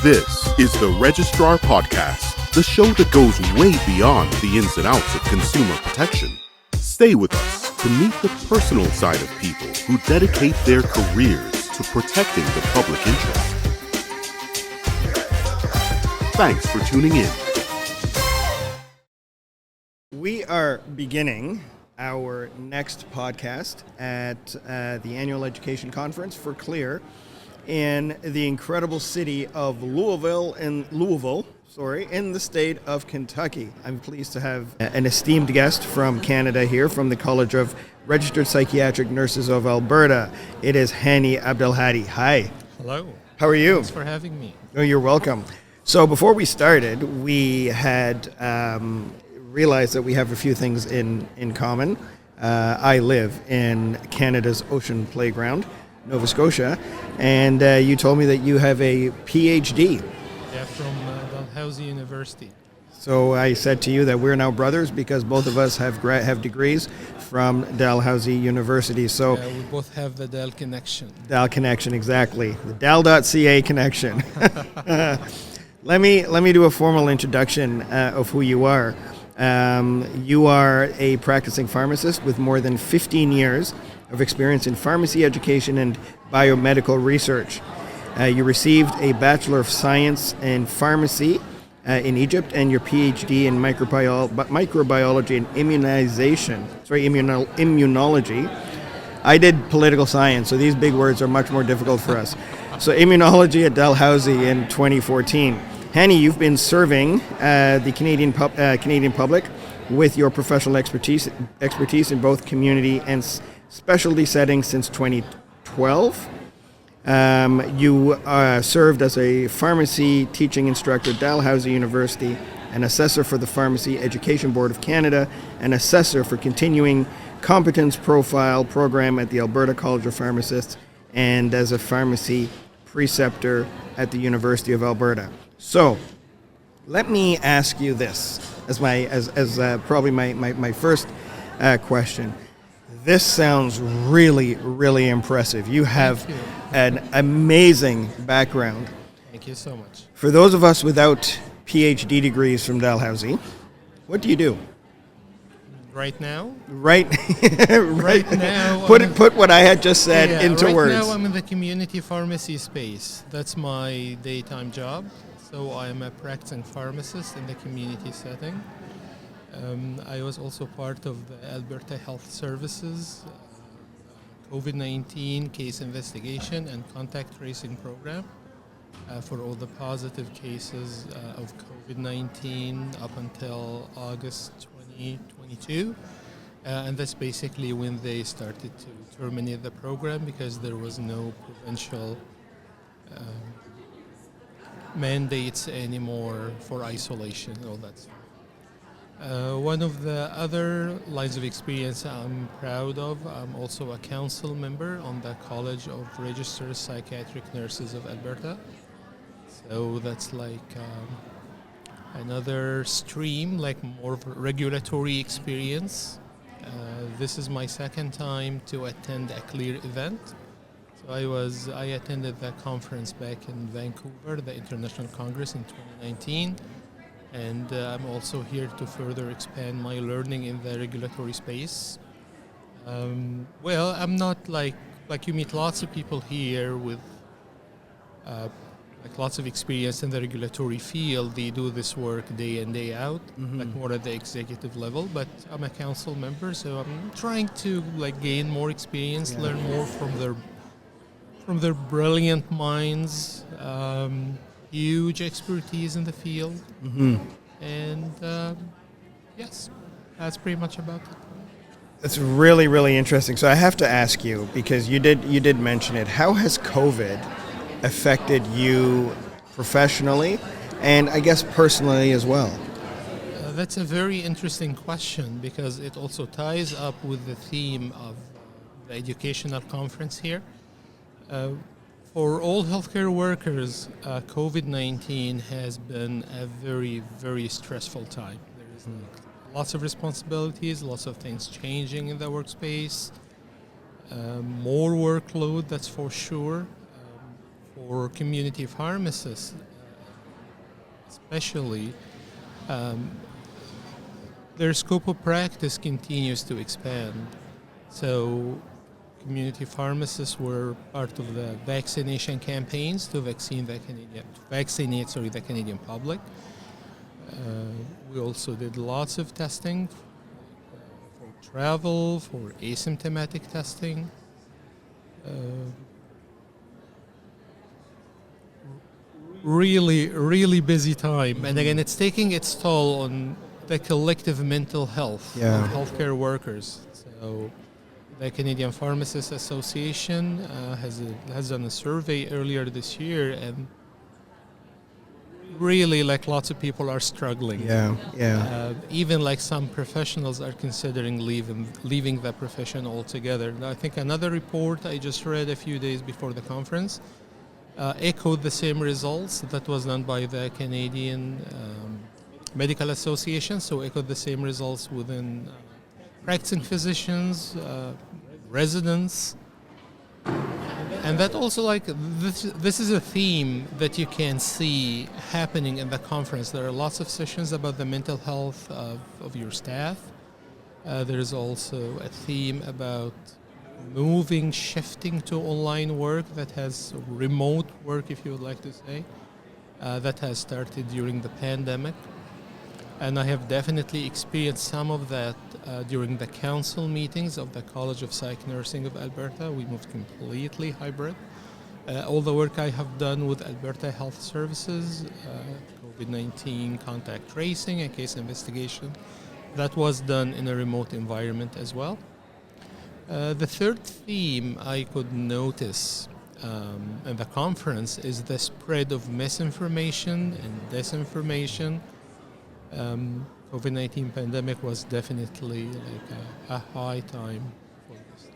This is the Registrar Podcast, the show that goes way beyond the ins and outs of consumer protection. Stay with us to meet the personal side of people who dedicate their careers to protecting the public interest. Thanks for tuning in. We are beginning our next podcast at the annual education conference for CLEAR in the incredible city of Louisville, in the state of Kentucky. I'm pleased to have an esteemed guest from Canada here, from the College of Registered Psychiatric Nurses of Alberta. It is Hany Abdelhady. Hi. Hello. How are you? Thanks for having me. Oh, you're welcome. So before we started, we had realized that we have a few things in common. I live in Canada's Ocean Playground, Nova Scotia, and you told me that you have a PhD. Yeah, from Dalhousie University. So I said to you that we're now brothers because both of us have degrees from Dalhousie University. So we both have the Dal connection. Dal connection, exactly. The Dal.ca connection. Let me do a formal introduction of who you are. You are a practicing pharmacist with more than 15 years of experience in pharmacy education and biomedical research. You received a Bachelor of Science in Pharmacy in Egypt and your PhD in microbiology and immunology. I did political science, so these big words are much more difficult for us. So immunology at Dalhousie in 2014. Hany, you've been serving the Canadian public with your professional expertise in both community and specialty settings since 2012. You served as a pharmacy teaching instructor at Dalhousie University, an assessor for the Pharmacy Education Board of Canada, an assessor for continuing competence profile program at the Alberta College of Pharmacists, and as a pharmacy preceptor at the University of Alberta. So, let me ask you this as probably my first question. This sounds really, really impressive. You have an amazing background. Thank you so much. For those of us without PhD degrees from Dalhousie, what do you do? Right now? Right now. Put what I had just said into words. Right now I'm in the community pharmacy space. That's my daytime job. So I am a practicing pharmacist in the community setting. I was also part of the Alberta Health Services COVID-19 case investigation and contact tracing program for all the positive cases of COVID-19 up until August 2022. And that's basically when they started to terminate the program because there was no provincial mandates anymore for isolation and all that stuff. One of the other lines of experience I'm proud of, I'm also a council member on the College of Registered Psychiatric Nurses of Alberta. So that's like another stream, like more of a regulatory experience. This is my second time to attend a CLEAR event. So I attended the conference back in Vancouver, the International Congress in 2019. And I'm also here to further expand my learning in the regulatory space. I'm not like you meet lots of people here with lots of experience in the regulatory field. They do this work day in, day out, more at the executive level. But I'm a council member, so I'm trying to gain more experience, learn more from their brilliant minds. Huge expertise in the field, and yes, that's pretty much about it. That's really, really interesting. So I have to ask you, because you did mention it, how has COVID affected you professionally and I guess personally as well? That's a very interesting question because it also ties up with the theme of the educational conference here. For all healthcare workers, COVID-19 has been a very, very stressful time. There is lots of responsibilities, lots of things changing in the workspace, more workload, that's for sure. For community pharmacists, especially, their scope of practice continues to expand. So community pharmacists were part of the vaccination campaigns to vaccinate the Canadian public. We also did lots of testing for travel, for asymptomatic testing. Really busy time. And again, it's taking its toll on the collective mental health of healthcare workers. So the Canadian Pharmacists Association has done a survey earlier this year, and really, like, lots of people are struggling. Even like some professionals are considering leaving the profession altogether. And I think another report I just read a few days before the conference echoed the same results that was done by the Canadian Medical Association, so echoed the same results within practicing physicians, residents. And that also, like, this is a theme that you can see happening in the conference. There are lots of sessions about the mental health of your staff. There is also a theme about shifting to online work, that has remote work, if you would like to say, that has started during the pandemic. And I have definitely experienced some of that during the council meetings of the College of Psych Nursing of Alberta. We moved completely hybrid. All the work I have done with Alberta Health Services, COVID-19 contact tracing and case investigation, that was done in a remote environment as well. The third theme I could notice in the conference is the spread of misinformation and disinformation. COVID-19 pandemic was definitely like a high time for this.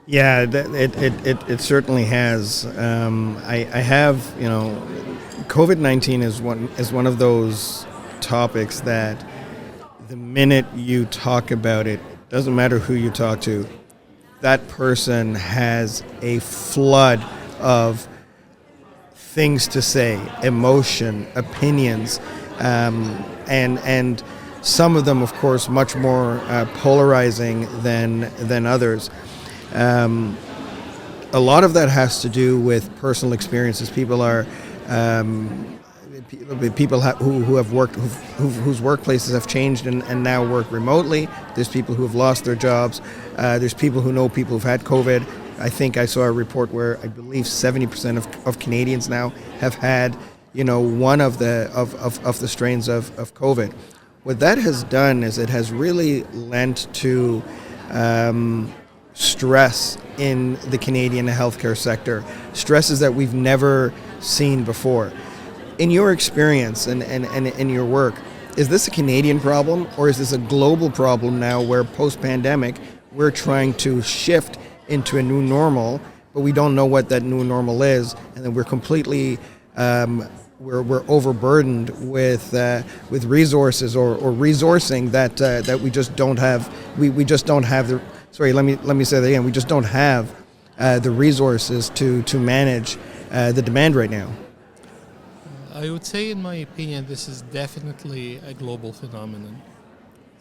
Yeah, it certainly has. I have, COVID-19 is one of those topics that the minute you talk about it, doesn't matter who you talk to, that person has a flood of things to say, emotion, opinions, and some of them, of course, much more polarizing than others. A lot of that has to do with personal experiences. People are who have worked, whose workplaces have changed and now work remotely. There's people who have lost their jobs. There's people who know people who've had COVID. I think I saw a report where I believe 70% of Canadians now have had, one of the strains of COVID. What that has done is it has really lent to stress in the Canadian healthcare sector, stresses that we've never seen before. In your experience and in your work, is this a Canadian problem, or is this a global problem now where post-pandemic we're trying to shift into a new normal, but we don't know what that new normal is, and then we're completely we're overburdened with resources or resourcing that we just don't have. We just don't have the. Sorry, let me say that again. We just don't have the resources to manage the demand right now. I would say, in my opinion, this is definitely a global phenomenon.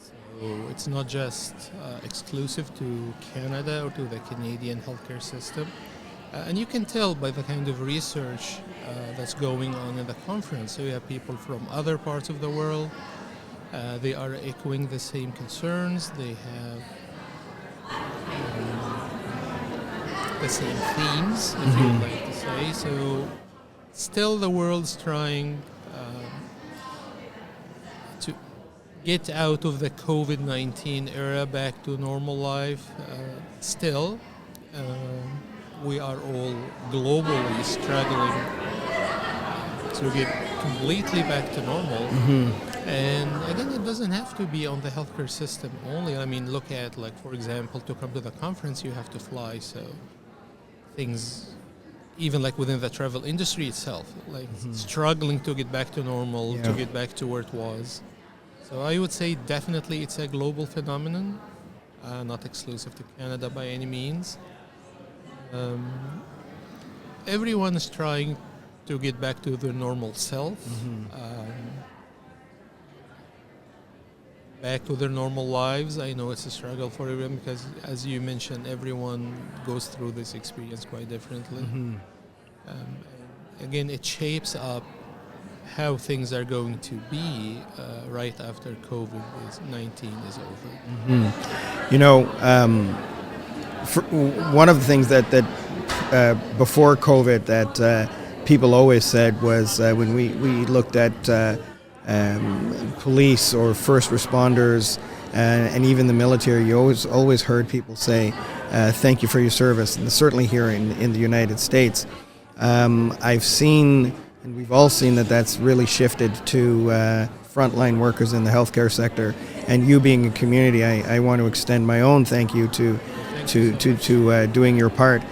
So it's not just exclusive to Canada or to the Canadian healthcare system. And you can tell by the kind of research that's going on in the conference. So you have people from other parts of the world. They are echoing the same concerns. They have the same themes, if you would like to say. So still the world's trying to get out of the COVID-19 era back to normal life. Still, we are all globally struggling to get completely back to normal. And again, it doesn't have to be on the healthcare system only. I mean, look at, like, for example, to come to the conference, you have to fly. So things, even like within the travel industry itself, like struggling to get back to normal, to get back to where it was. So I would say definitely it's a global phenomenon, not exclusive to Canada by any means. Everyone is trying to get back to their normal self, back to their normal lives. I know it's a struggle for everyone because, as you mentioned, everyone goes through this experience quite differently. Again, it shapes up how things are going to be right after COVID-19 is over. You know, one of the things that before COVID that people always said was when we looked at police or first responders and even the military, you always heard people say, thank you for your service. And certainly here in the United States, I've seen, and we've all seen that that's really shifted to frontline workers in the healthcare sector. And you being a community, I want to extend my own thank you to doing your part.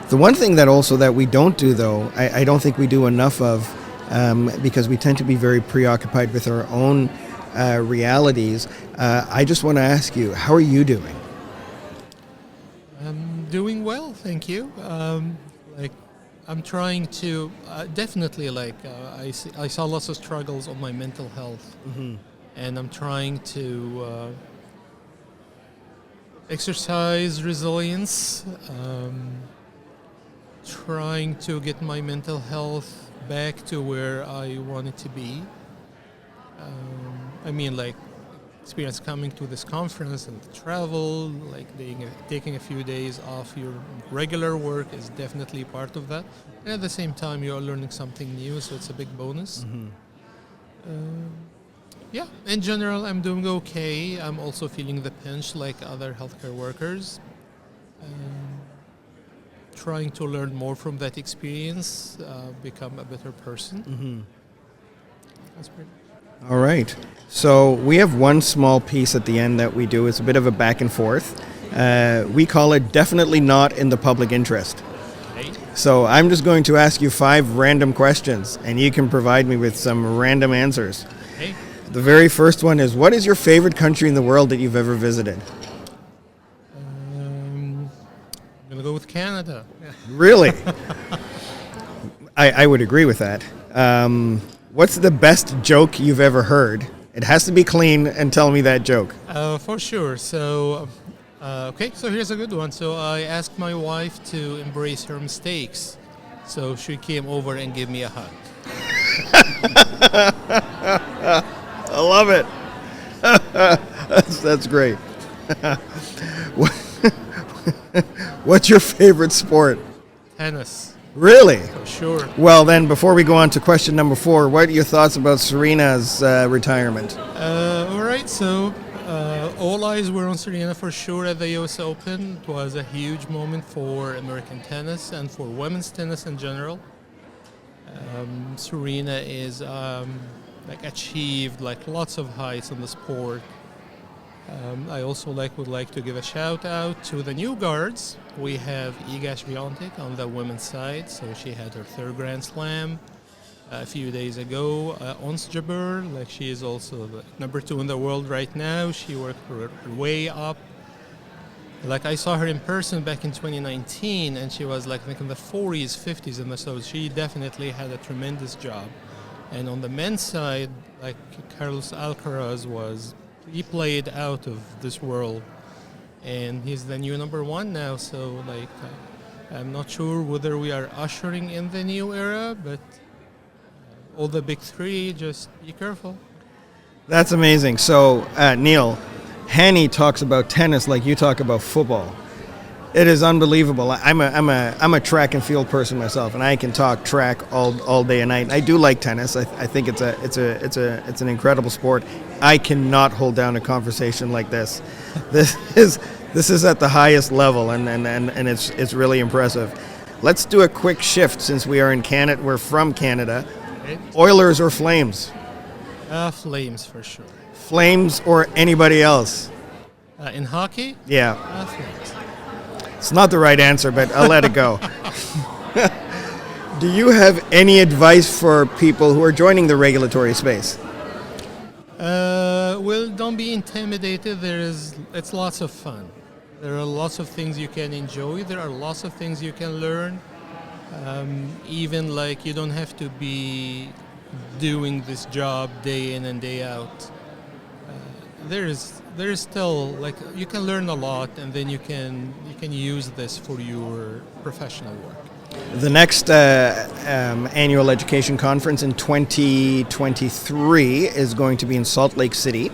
The one thing that we don't do, though, I don't think we do enough of, because we tend to be very preoccupied with our own realities. I just want to ask you, how are you doing? I'm doing well, thank you. I'm trying to definitely I saw lots of struggles on my mental health, and I'm trying to exercise resilience, trying to get my mental health back to where I want it to be. Experience coming to this conference and travel, taking a few days off your regular work is definitely part of that. And at the same time, you are learning something new, so it's a big bonus. In general, I'm doing okay. I'm also feeling the pinch like other healthcare workers. Trying to learn more from that experience, become a better person. That's pretty. All right. So we have one small piece at the end that we do. It's a bit of a back and forth. We call it definitely not in the public interest. Okay. So I'm just going to ask you 5 random questions, and you can provide me with some random answers. Okay. The very first one is, what is your favorite country in the world that you've ever visited? I'm going to go with Canada. Really? I would agree with that. What's the best joke you've ever heard? It has to be clean, and tell me that joke. For sure. So, so here's a good one. So I asked my wife to embrace her mistakes. So she came over and gave me a hug. I love it. That's great. What's your favorite sport? Tennis. Really? For sure. Well, then, before we go on to question number 4, what are your thoughts about Serena's retirement? All right, so all eyes were on Serena for sure at the US Open. It was a huge moment for American tennis and for women's tennis in general. Serena is achieved lots of heights in the sport. I also would like to give a shout out to the new guards. We have Iga Swiatek on the women's side, so she had her 3rd Grand Slam a few days ago. Ons Jabeur, she is also the number 2 in the world right now. She worked her way up. I saw her in person back in 2019, and she was I think in the 40s, 50s, and so she definitely had a tremendous job. And on the men's side, Carlos Alcaraz he played out of this world, and he's the new number 1 now. So, I'm not sure whether we are ushering in the new era, but all the big 3, just be careful. That's amazing. So, Neil, Hany talks about tennis like you talk about football. It is unbelievable. I'm a track and field person myself, and I can talk track all day and night. I do like tennis. I think it's an incredible sport. I cannot hold down a conversation like this. This is at the highest level, and it's really impressive. Let's do a quick shift since we are in Canada. We're from Canada. Okay. Oilers or Flames? Flames for sure. Flames or anybody else? In hockey? Yeah. Flames. It's not the right answer, but I'll let it go. Do you have any advice for people who are joining the regulatory space? Well, don't be intimidated. It's lots of fun. There are lots of things you can enjoy. There are lots of things you can learn. Even like you don't have to be doing this job day in and day out. There is still like you can learn a lot, and then you can use this for your professional work. The next annual education conference in 2023 is going to be in Salt Lake City,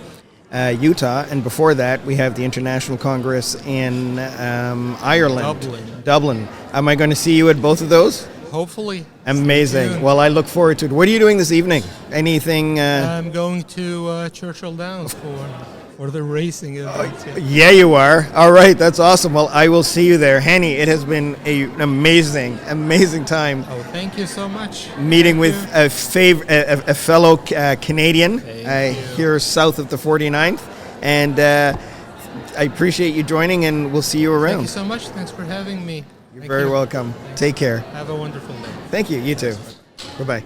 Utah, and before that we have the International Congress in Ireland, Dublin. Am I going to see you at both of those? Hopefully. Amazing. Well, I look forward to it. What are you doing this evening? Anything? I'm going to Churchill Downs for the racing event. Yeah, you are. All right, that's awesome. Well, I will see you there. Hany, it has been an amazing time. Oh, thank you so much. Meeting with a fellow Canadian here south of the 49th. And I appreciate you joining, and we'll see you around. Thank you so much. Thanks for having me. You're very welcome. Take care. Have a wonderful day. Thank you. You too. Bye-bye.